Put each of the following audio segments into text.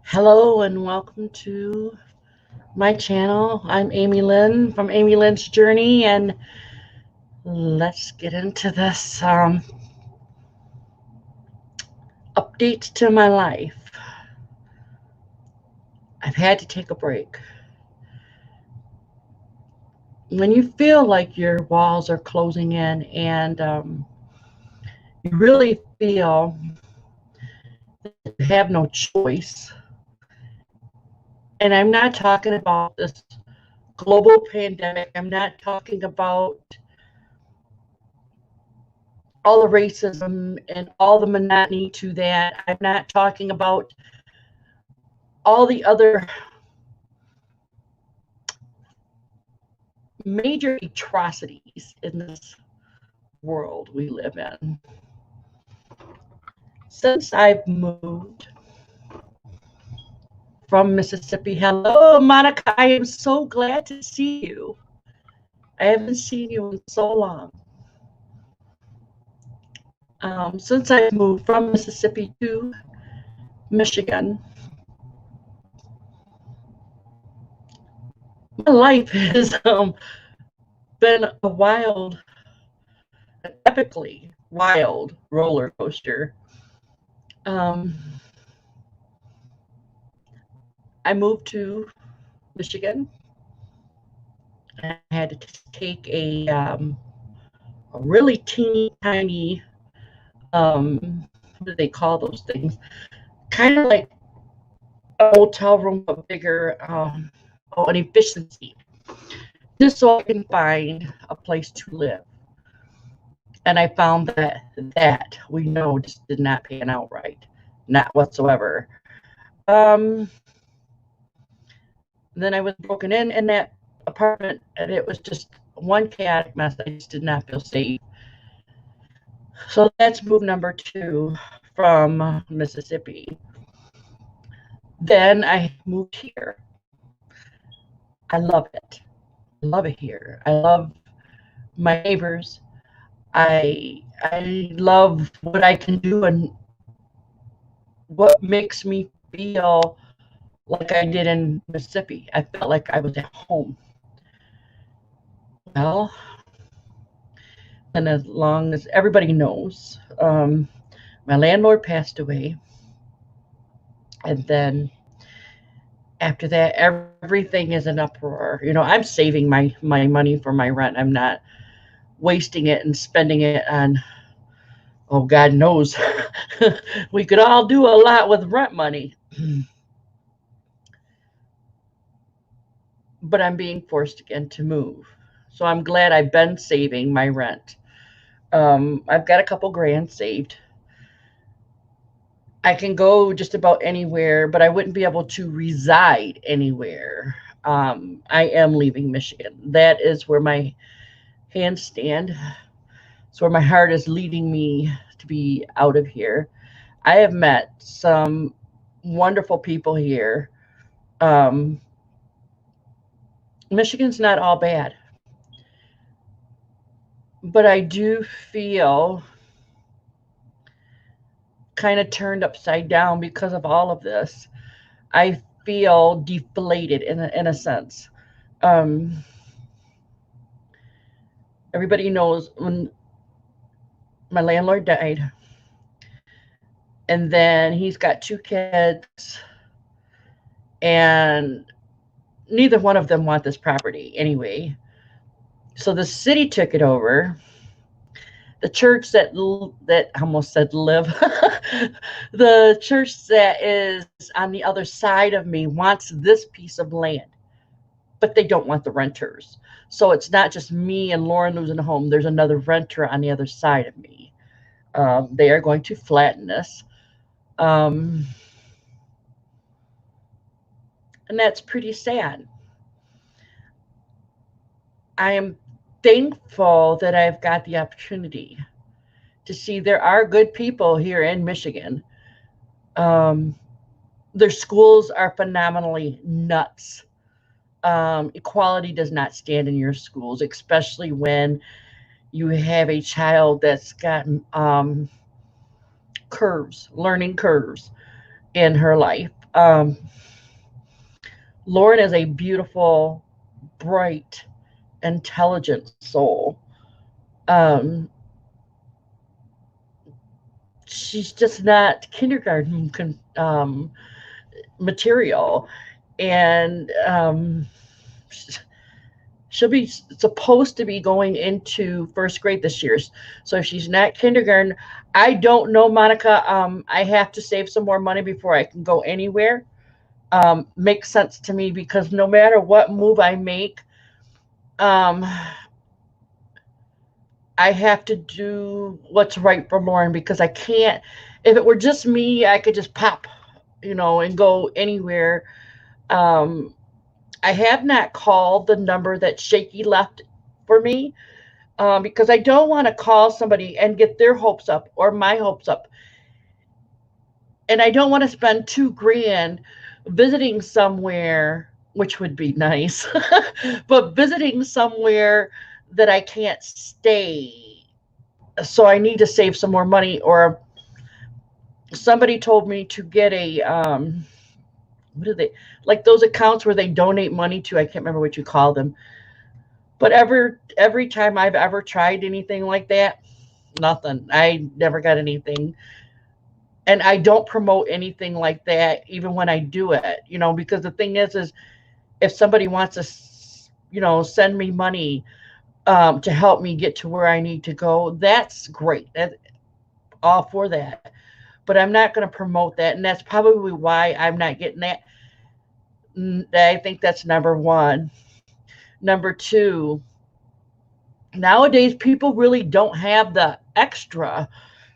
Hello and welcome to my channel. I'm Amy Lynn from Amy Lynn's Journey, and let's get into this updates to my life. I've had to take a break. When you feel like your walls are closing in and you really feel you have no choice, and I'm not talking about this global pandemic, I'm not talking about all the racism and all the monotony to that. I'm not talking about all the other major atrocities in this world we live in. Since I've moved from Mississippi, hello, Monica, I am so glad to see you. I haven't seen you in so long. Since I've moved from Mississippi to Michigan, my life has been a wild, an epically wild roller coaster. Um, I moved to Michigan. I had to take a really teeny tiny, what do they call those things? Kind of like a hotel room, but bigger, an efficiency, just so I can find a place to live. And I found that we know just did not pan out right, not whatsoever. Um, then I was broken in that apartment, and it was just one chaotic mess. I just did not feel safe. So that's move number two from Mississippi. Then I moved here. I love it. I love it here. I love my neighbors. I love what I can do and what makes me feel like I did in Mississippi. I felt like I was at home. Well, and as long as everybody knows, my landlord passed away, and then after that, everything is an uproar. I'm saving my money for my rent. I'm not wasting it and spending it on, oh, God knows. We could all do a lot with rent money. But I'm being forced again to move. So I'm glad I've been saving my rent. I've got a couple grand saved. I can go just about anywhere, but I wouldn't be able to reside anywhere. I am leaving Michigan. That is where my hands stand. It's where my heart is leading me to be out of here. I have met some wonderful people here. Um, Michigan's not all bad, but I do feel kind of turned upside down because of all of this. I feel deflated in a sense. Um, Everybody knows when my landlord died, and then he's got two kids, and neither one of them want this property anyway. So the city took it over. The church that I almost said live, the church that is on the other side of me wants this piece of land, but they don't want the renters. So it's not just me and Lauren losing a home. There's another renter on the other side of me. They are going to flatten this, um, and that's pretty sad. I am thankful that I've got the opportunity to see there are good people here in Michigan. Um, their schools are phenomenally nuts. Equality does not stand in your schools, especially when you have a child that's got curves, learning curves in her life. Lauren is a beautiful, bright, intelligent soul. Um, she's just not kindergarten material, and she'll be supposed to be going into first grade this year. So if she's not kindergarten, I don't know, Monica. I have to save some more money before I can go anywhere. Makes sense to me because no matter what move I make, um, I have to do what's right for Lauren because I can't. If it were just me, I could just pop, and go anywhere. Um, I have not called the number that Shaky left for me because I don't want to call somebody and get their hopes up or my hopes up. And I don't want to spend 2 grand visiting somewhere, which would be nice, but visiting somewhere that I can't stay. So I need to save some more money. Or somebody told me to get a, what do they, like those accounts where they donate money to, I can't remember what you call them. But every time I've ever tried anything like that, nothing. I never got anything. And I don't promote anything like that even when I do it, because the thing is if somebody wants to, send me money to help me get to where I need to go, that's great. That's all for that. But I'm not going to promote that, and that's probably why I'm not getting that. I think that's number one. Number two, nowadays people really don't have the extra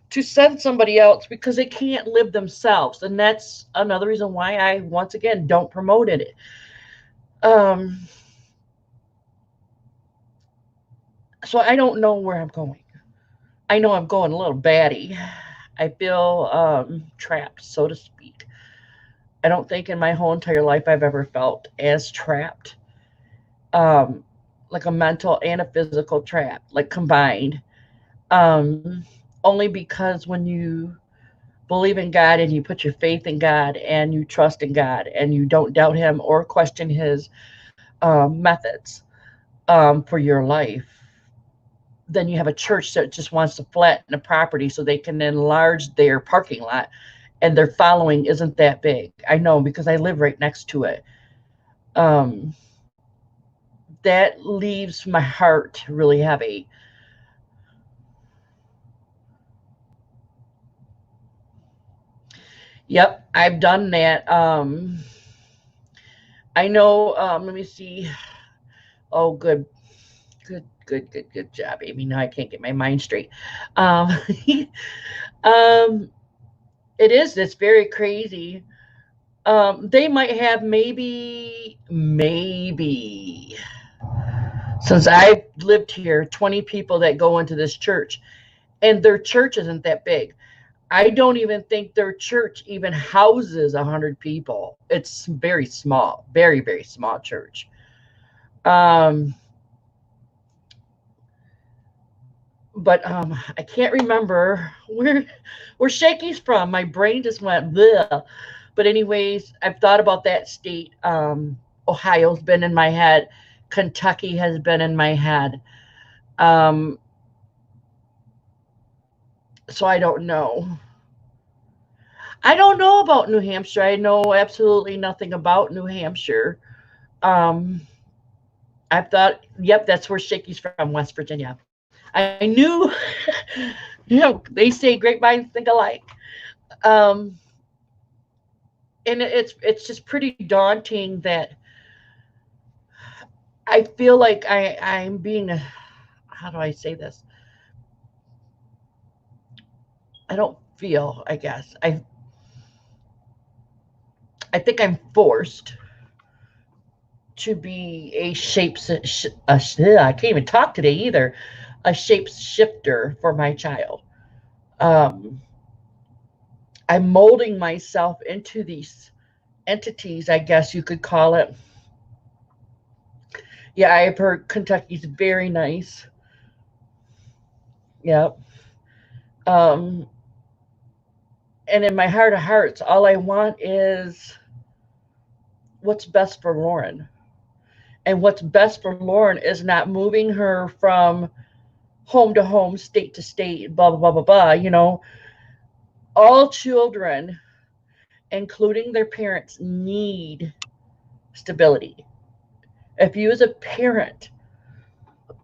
to send somebody else because they can't live themselves, and that's another reason why I once again don't promote it. Um, so I don't know where I'm going. I know I'm going a little batty. I feel trapped, so to speak. I don't think in my whole entire life I've ever felt as trapped, um, like a mental and a physical trap, like combined. Um, Only because when you believe in God and you put your faith in God and you trust in God and you don't doubt Him or question His methods for your life, then you have a church that just wants to flatten a property so they can enlarge their parking lot, and their following isn't that big. I know because I live right next to it. Um, that leaves my heart really heavy. Yep, I've done that. I know. Let me see. Oh, good, good job, Amy. Now I can't get my mind straight. Um, um, it is. It's very crazy. They might have maybe since I've lived here, 20 people that go into this church, and their church isn't that big. I don't even think their church even houses 100 people. It's very small, very, very small church. Um, but I can't remember where Shaky's from. My brain just went bleh. But anyways, I've thought about that state. Ohio's been in my head. Kentucky has been in my head. Um, so I don't know. I don't know about New Hampshire. I know absolutely nothing about New Hampshire. Um, I thought, yep, that's where Shaky's from, West Virginia. I knew, they say great minds think alike. Um, and it's just pretty daunting that I feel like I'm being, how do I say this? I don't feel, I guess. I think I'm forced to be a I can't even talk today either, a shapeshifter for my child. Um, I'm molding myself into these entities, I guess you could call it. Yeah, I've heard Kentucky's very nice. Yep. Um, And in my heart of hearts, all I want is what's best for Lauren. And what's best for Lauren is not moving her from home to home, state to state, blah, blah, blah, blah, blah. All children, including their parents, need stability. If you as a parent,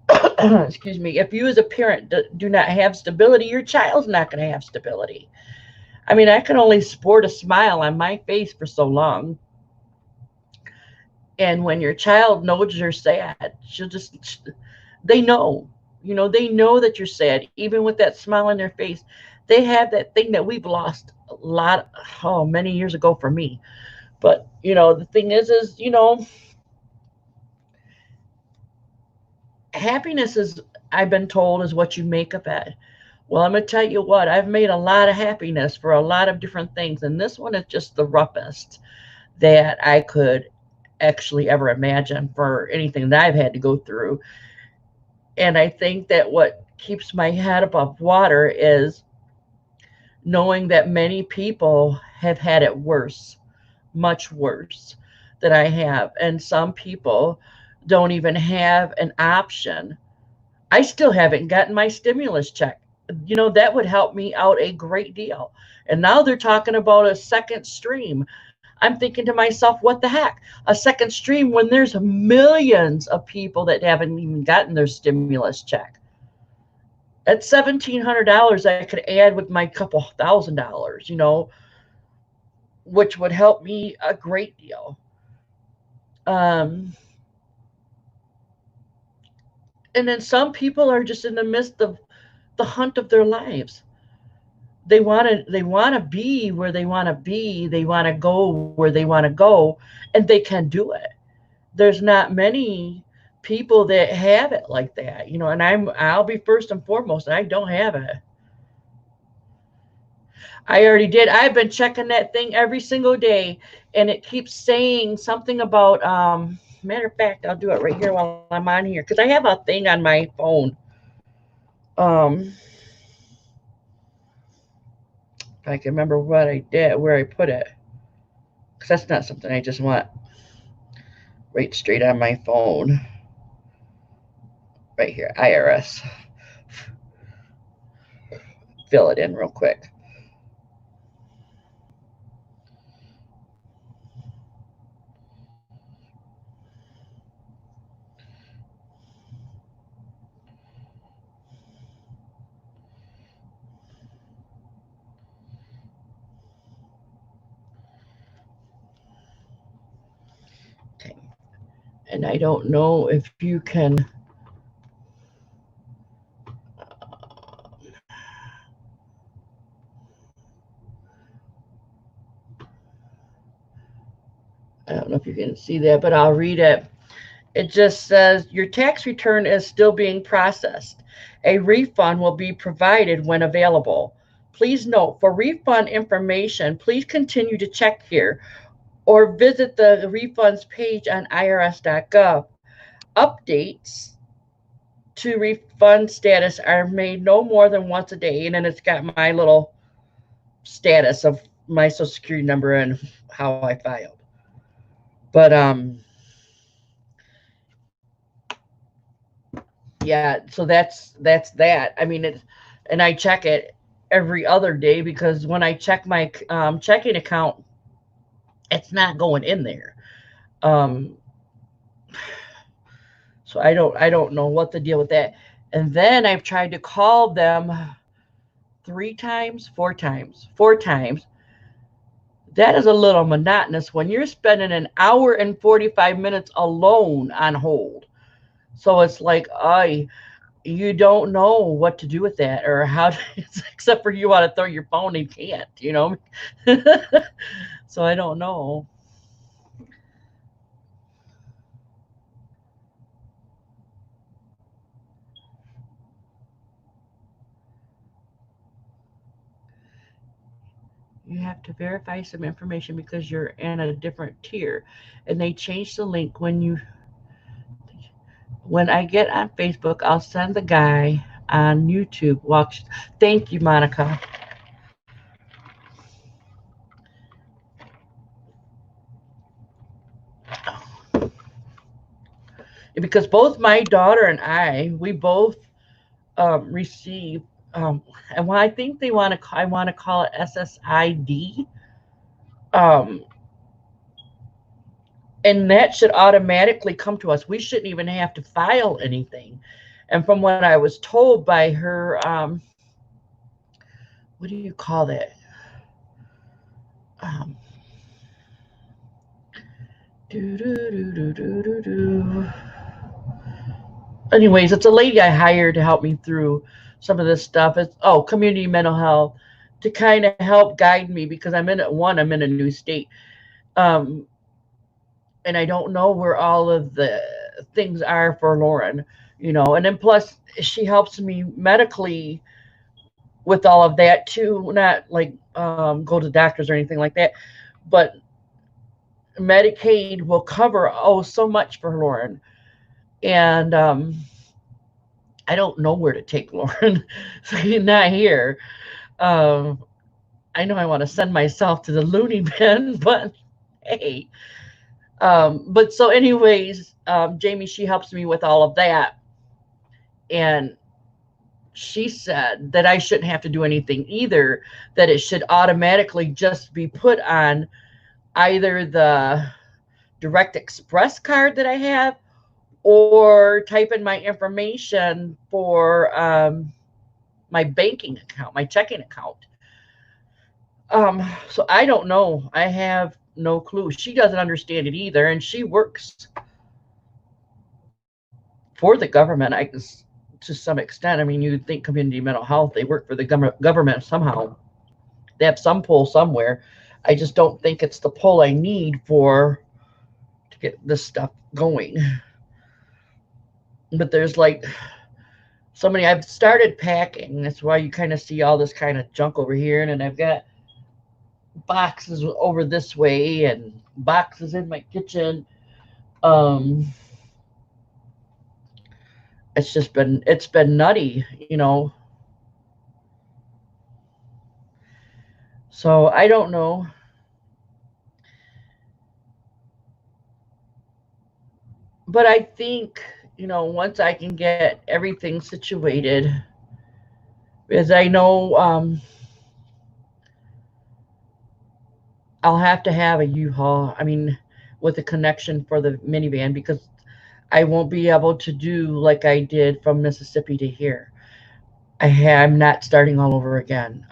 excuse me, if you as a parent do not have stability, your child's not going to have stability. I mean, I can only sport a smile on my face for so long. And when your child knows you're sad, they know, they know that you're sad, even with that smile on their face. They have that thing that we've lost a lot, many years ago for me. But, the thing is, happiness is, I've been told, is what you make of it. Well, I'm going to tell you what, I've made a lot of happiness for a lot of different things. And this one is just the roughest that I could actually ever imagine for anything that I've had to go through. And I think that what keeps my head above water is knowing that many people have had it worse, much worse than I have. And some people don't even have an option. I still haven't gotten my stimulus check. That would help me out a great deal. And now they're talking about a second stream. I'm thinking to myself, what the heck? A second stream when there's millions of people that haven't even gotten their stimulus check. At $1,700, I could add with my couple $1,000, which would help me a great deal. Um, and then some people are just in the midst of the hunt of their lives. They want to be where they want to be. They want to go where they want to go, and they can do it. There's not many people that have it like that, and I'll be first and foremost, I don't have it. I already did. I've been checking that thing every single day, and it keeps saying something about matter of fact, I'll do it right here while I'm on here because I have a thing on my phone. um if I can remember what I did, where I put it, because that's not something I just want right straight on my phone. Right here, IRS. Fill it in real quick. Okay. And I don't know if you can. I don't know if you can see that, but I'll read it. It just says your tax return is still being processed. A refund will be provided when available. Please note, for refund information, please continue to check here or visit the refunds page on irs.gov. Updates to refund status are made no more than once a day, and then it's got my little status of my social security number and how I filed. But yeah, so that's that. I mean, and I check it every other day because when I check my checking account, it's not going in there. Um, so I don't know what the deal with that. And then I've tried to call them 3 times, 4 times, 4 times. That is a little monotonous when you're spending an hour and 45 minutes alone on hold. So it's like, you don't know what to do with that or how to, except for you want to throw your phone and can't. So I don't know. You have to verify some information because you're in a different tier, and they change the link when I get on Facebook. I'll send the guy on YouTube. Watch. Thank you, Monica. because both my daughter and we both receive, and I think I want to call it SSID, um, and that should automatically come to us. We shouldn't even have to file anything. And from what I was told by her, what do you call that? Um, do, do, do, do, do, do, do. Anyways, it's a lady I hired to help me through some of this stuff. It's community mental health, to kind of help guide me, because I'm in a new state, um, and I don't know where all of the things are for Lauren, and then plus she helps me medically with all of that too. Not like go to doctors or anything like that, but Medicaid will cover so much for Lauren, and I don't know where to take Lauren. So he's not here. Um, I know I want to send myself to the loony bin, but hey. But so, anyways, Jamie, she helps me with all of that. And she said that I shouldn't have to do anything either, that it should automatically just be put on either the Direct Express card that I have, or type in my information for my banking account, my checking account. So I don't know. I have no clue. She doesn't understand it either, and she works for the government. I guess to some extent. I mean, you'd think community mental health, they work for the government somehow. They have some pull somewhere. I just don't think it's the pull I need to get this stuff going. But there's like so many. I've started packing. That's why you kind of see all this kind of junk over here, and then I've got boxes over this way and boxes in my kitchen. Um, it's been nutty. So I don't know. But I think, once I can get everything situated, because I know I'll have to have a U-Haul. I mean, with a connection for the minivan, because I won't be able to do like I did from Mississippi to here. I'm not starting all over again.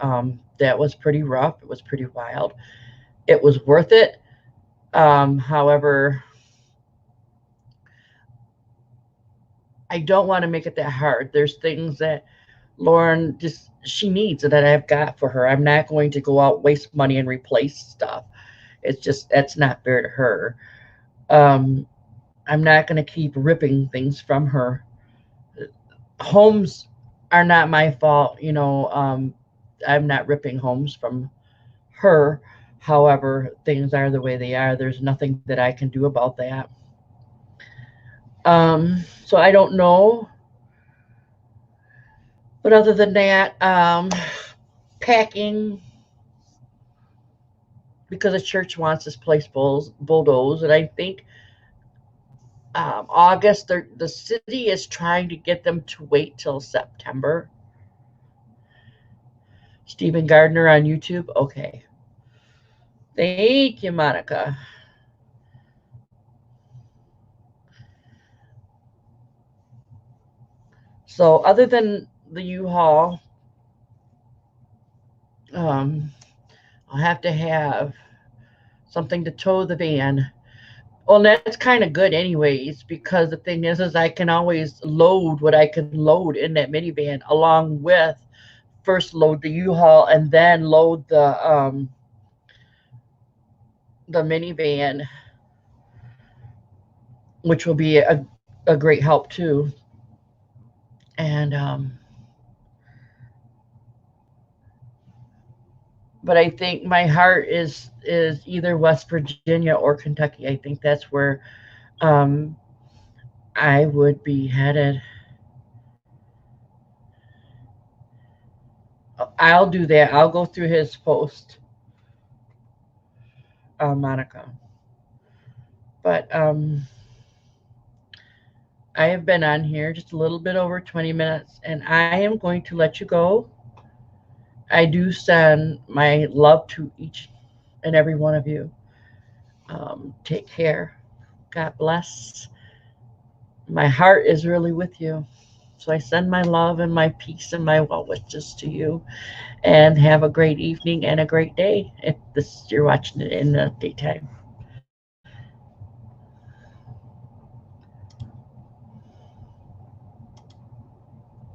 That was pretty rough. It was pretty wild. It was worth it. However, I don't want to make it that hard. There's things that Lauren just she needs that I've got for her. I'm not going to go out waste money and replace stuff. It's just that's not fair to her. Um, I'm not going to keep ripping things from her. Homes are not my fault. I'm not ripping homes from her. However, things are the way they are. There's nothing that I can do about that. So I don't know. But other than that, packing, because the church wants this place bulldozed, and I think August, the city is trying to get them to wait till September. Stephen Gardner on YouTube. Okay. Thank you, Monica. So other than the U-Haul, um, I'll have to have something to tow the van. Well, that's kind of good anyways, because the thing is I can always load what I can load in that minivan, along with first load the U-Haul and then load the minivan, which will be a great help too. And but I think my heart is either West Virginia or Kentucky. I think that's where um, I would be headed. I'll do that. I'll go through his post, Monica. But I have been on here just a little bit over 20 minutes, and I am going to let you go. I do send my love to each and every one of you. Take care. God bless. My heart is really with you. So I send my love and my peace and my well wishes to you. And have a great evening and a great day if this you're watching it in the daytime.